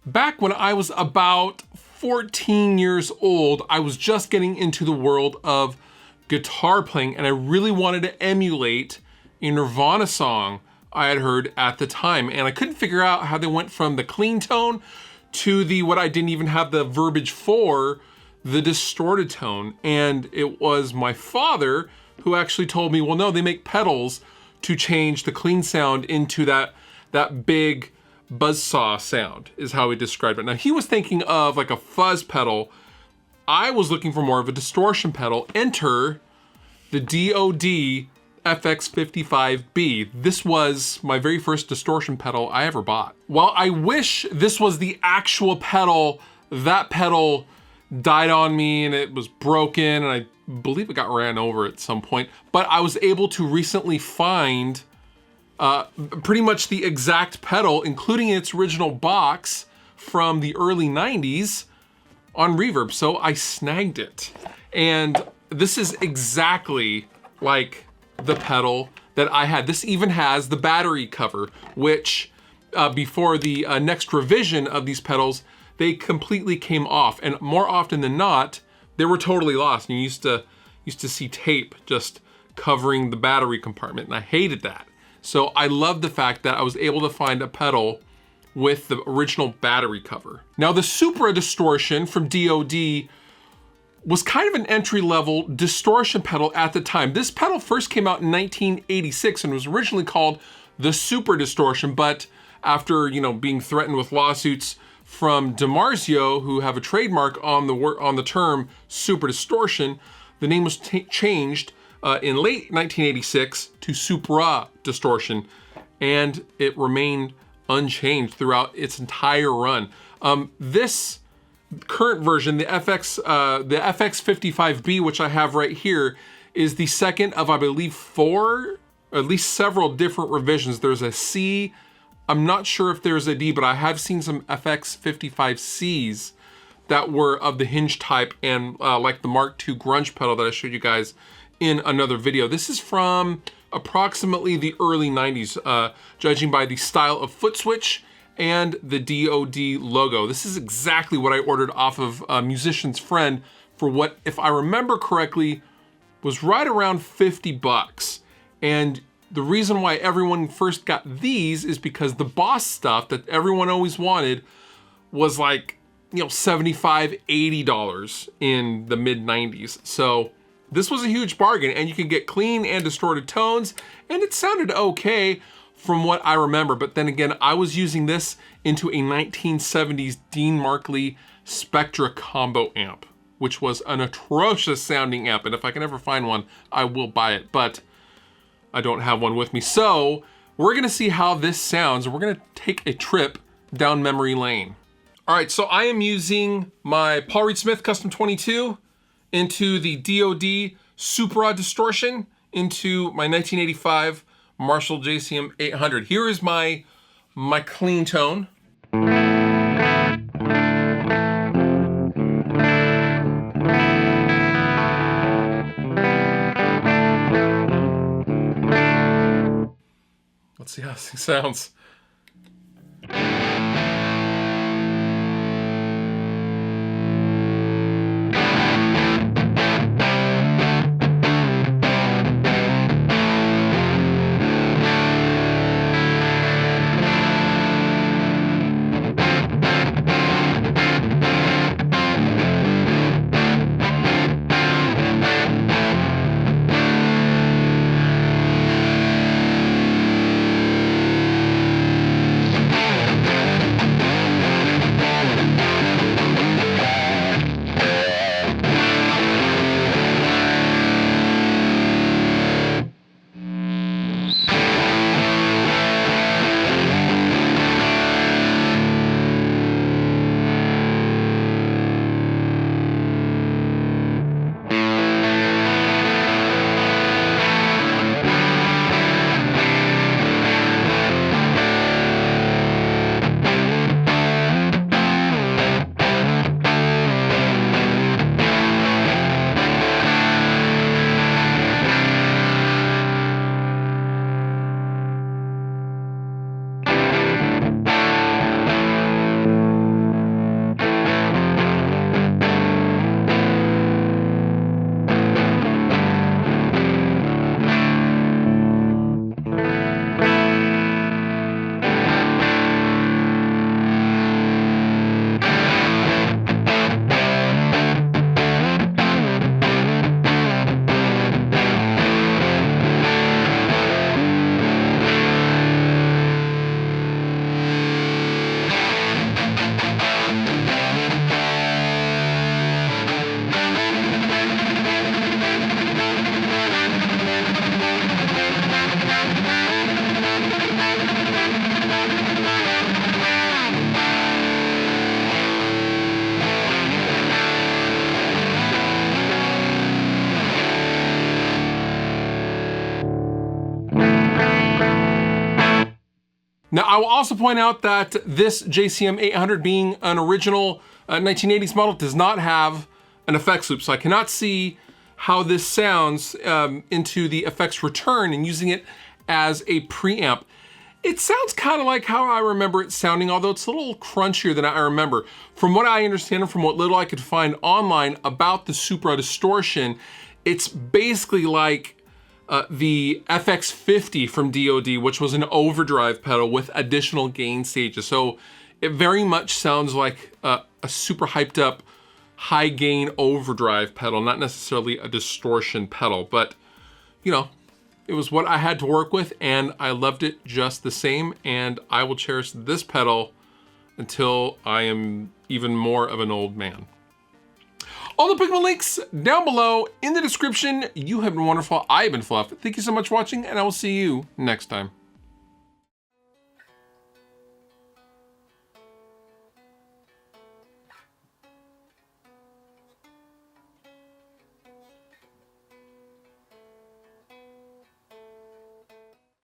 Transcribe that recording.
Back when I was about 14 years old, I was just getting into the world of guitar playing, and I really wanted to emulate a Nirvana song I had heard at the time. And I couldn't figure out how they went from the clean tone to the, what I didn't even have the verbiage for, the distorted tone. And it was my father who actually told me, well, no, they make pedals to change the clean sound into that big buzzsaw sound, is how he described it. Now, he was thinking of like a fuzz pedal. I was looking for more of a distortion pedal. Enter the DOD FX55B. This was my very first distortion pedal I ever bought. While I wish this was the actual pedal, that pedal died on me and it was broken, and I believe it got ran over at some point. But I was able to recently find pretty much the exact pedal, including its original box from the early 90s on Reverb. So I snagged it. And this is exactly like the pedal that I had. This even has the battery cover, which before the next revision of these pedals, they completely came off. And more often than not, they were totally lost. And you used to see tape just covering the battery compartment, and I hated that. So I love the fact that I was able to find a pedal with the original battery cover. Now, the Supra Distortion from DOD was kind of an entry-level distortion pedal at the time. This pedal first came out in 1986 and was originally called the Supra Distortion, but after, being threatened with lawsuits from DiMarzio, who have a trademark on the term Supra Distortion, the name was changed in late 1986 to Supra Distortion, and it remained unchanged throughout its entire run. This current version, the FX55B, which I have right here, is the second of, I believe, 4, or at least several different revisions. There's a C, I'm not sure if there's a D, but I have seen some FX55Cs that were of the hinge type and like the Mark II grunge pedal that I showed you guys in another video. This is from approximately the early 90s, judging by the style of foot switch and the DOD logo. This is exactly what I ordered off of Musician's Friend for what, if I remember correctly, was right around 50 bucks. And the reason why everyone first got these is because the Boss stuff that everyone always wanted was like, $75, $80 in the mid 90s. So this was a huge bargain, and you can get clean and distorted tones, and it sounded okay from what I remember. But then again, I was using this into a 1970s Dean Markley Spectra combo amp, which was an atrocious sounding amp. And if I can ever find one, I will buy it, but I don't have one with me. So we're gonna see how this sounds, and we're gonna take a trip down memory lane. All right, so I am using my Paul Reed Smith Custom 22 into the DOD Supra Distortion into my 1985 Marshall JCM 800. Here is my clean tone. Let's see how this thing sounds. Now, I will also point out that this JCM 800, being an original 1980s model, does not have an effects loop, so I cannot see how this sounds into the effects return and using it as a preamp. It sounds kind of like how I remember it sounding, although it's a little crunchier than I remember. From what I understand and from what little I could find online about the Supra Distortion, it's basically like the FX50 from DOD, which was an overdrive pedal with additional gain stages. So it very much sounds like a super hyped up high gain overdrive pedal, not necessarily a distortion pedal, but you know, it was what I had to work with and I loved it just the same, and I will cherish this pedal until I am even more of an old man. All the Pokemon links down below in the description. You have been wonderful. I have been Fluff. Thank you so much for watching, and I will see you next time.